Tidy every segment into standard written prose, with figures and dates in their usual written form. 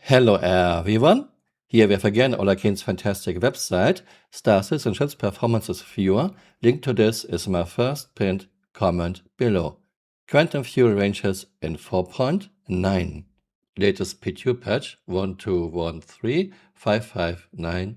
Hello everyone! Here we have again Olakin's fantastic website, Star Citizenship's Performances Viewer. Link to this is my first pinned comment below. Quantum fuel ranges in 4.9. Latest PTU patch 12135599.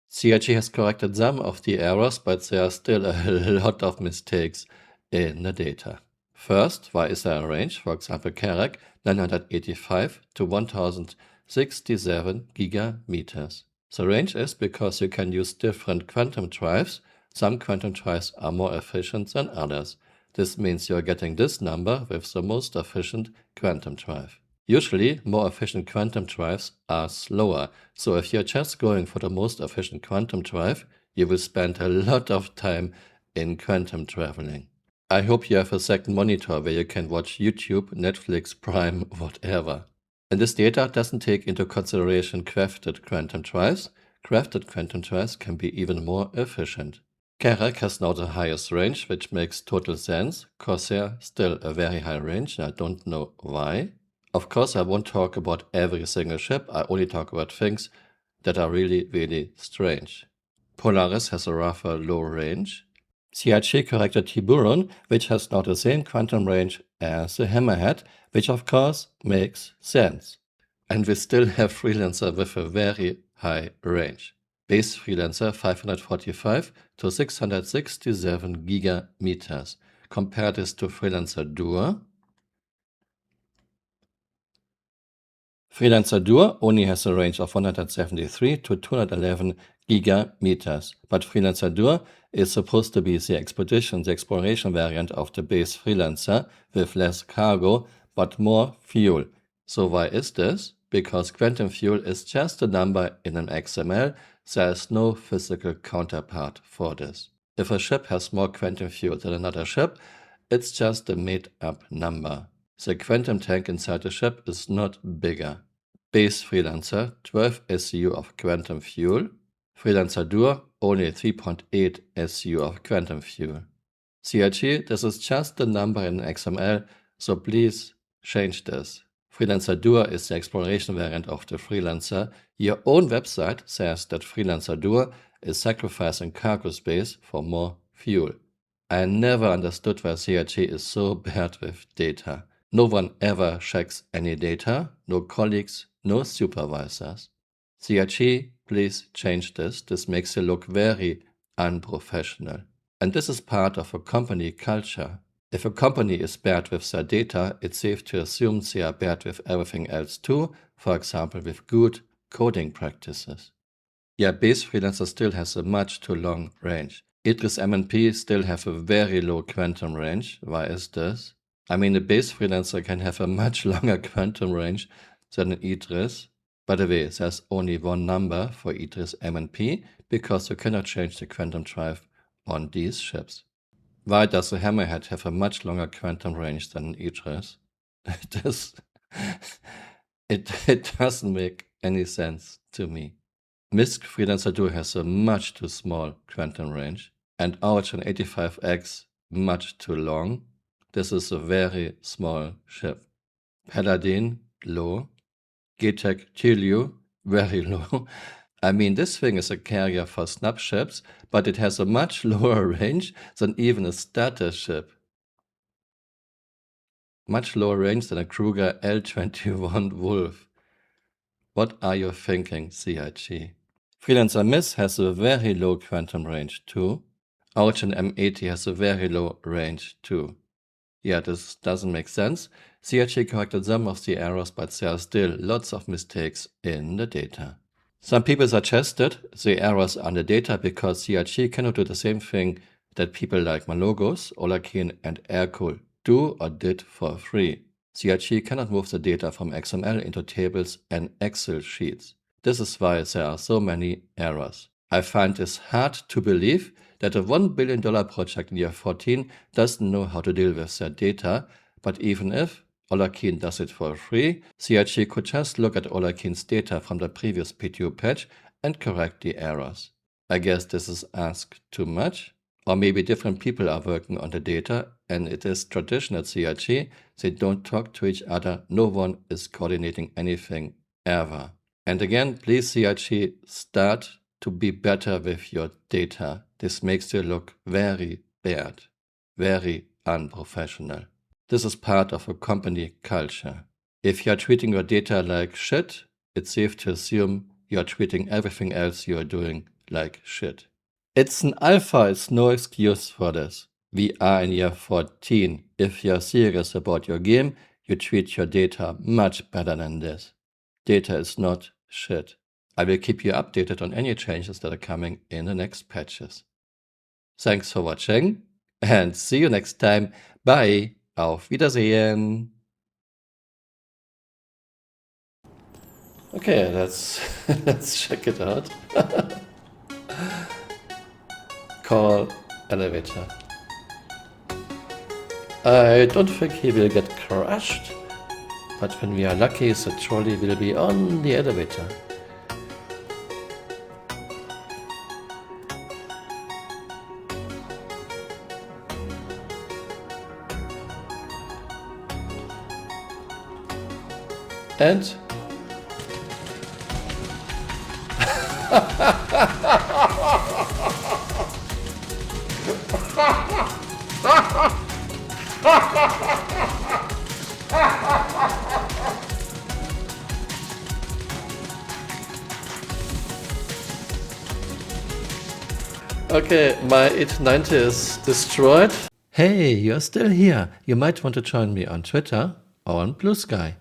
CRG has corrected some of the errors, but there are still a lot of mistakes in the data. First, why is there a range? For example, Carrack 985 to 1067 gigameters. The range is because you can use different quantum drives. Some quantum drives are more efficient than others. This means you're getting this number with the most efficient quantum drive. Usually, more efficient quantum drives are slower, so if you're just going for the most efficient quantum drive, you will spend a lot of time in quantum traveling. I hope you have a second monitor where you can watch YouTube, Netflix, Prime, whatever. And this data doesn't take into consideration crafted quantum drives. Crafted quantum drives can be even more efficient. Carrack has now the highest range, which makes total sense. Corsair still a very high range, and I don't know why. Of course, I won't talk about every single ship. I only talk about things that are really strange. Polaris has a rather low range. CRG corrected Tiburon, which has now the same quantum range as the Hammerhead, which of course makes sense. And we still have Freelancer with a very high range. Base Freelancer 545 to 667 gigameters. Compare this to Freelancer Duo. Freelancer Duo only has a range of 173 to 211 gigameters, but Freelancer Duo is supposed to be the exploration variant of the base Freelancer with less cargo but more fuel. So why is this? Because quantum fuel is just a number in an XML. There is no physical counterpart for this. If a ship has more quantum fuel than another ship, it's just a made-up number. The quantum tank inside the ship is not bigger. Base Freelancer 12 SU of quantum fuel. Freelancer Duo only 3.8 SU of quantum fuel. CRG, this is just a number in XML, so please change this. Freelancer Duo is the exploration variant of the Freelancer. Your own website says that Freelancer Duo is sacrificing cargo space for more fuel. I never understood why CRG is so bad with data. No one ever checks any data, no colleagues, no supervisors. CRG, please change this. This makes you look very unprofessional. And this is part of a company culture. If a company is bad with their data, it's safe to assume they are bad with everything else too, for example with good coding practices. Yeah, base Freelancer still has a much too long range. Idris MNP still have a very low quantum range. Why is this? I mean, the base Freelancer can have a much longer quantum range than an Idris. By the way, there's only one number for Idris MNP because you cannot change the quantum drive on these ships. Why does the Hammerhead have a much longer quantum range than an Idris? It doesn't make any sense to me. MISC Freelancer Duo has a much too small quantum range, and Origin 85X much too long. This is a very small ship. Paladin, low. GTEC Tilio, very low. I mean, this thing is a carrier for snub ships, but it has a much lower range than even a starter ship. Much lower range than a Kruger L21 Wolf. What are you thinking, CIG? Freelancer Miss has a very low quantum range too. Origin M80 has a very low range too. Yeah, this doesn't make sense. CRG corrected some of the errors, but there are still lots of mistakes in the data. Some people suggested the errors are in the data because CRG cannot do the same thing that people like Malogos, Olakin, and Aircool do or did for free. CRG cannot move the data from XML into tables and Excel sheets. This is why there are so many errors. I find this hard to believe that a $1 billion project in year 14 doesn't know how to deal with their data, but even if Olakin does it for free, CRG could just look at Olakin's data from the previous PTU patch and correct the errors. I guess this is asked too much, or maybe different people are working on the data and it is tradition at CRG, they don't talk to each other, no one is coordinating anything ever. And again, please CIG, start to be better with your data. This makes you look very bad, very unprofessional. This is part of a company culture. If you're treating your data like shit, it's safe to assume you're treating everything else you're doing like shit. It's an alpha, it's no excuse for this. We are in year 14. If you're serious about your game, you treat your data much better than this. Data is not shit. I will keep you updated on any changes that are coming in the next patches. Thanks for watching and see you next time. Bye. Auf Wiedersehen. Okay, let's check it out. Call elevator. I don't think he will get crushed, but when we are lucky, the trolley will be on the elevator. And okay, my 890 is destroyed. Hey, you're still here. You might want to join me on Twitter or on Blue Sky.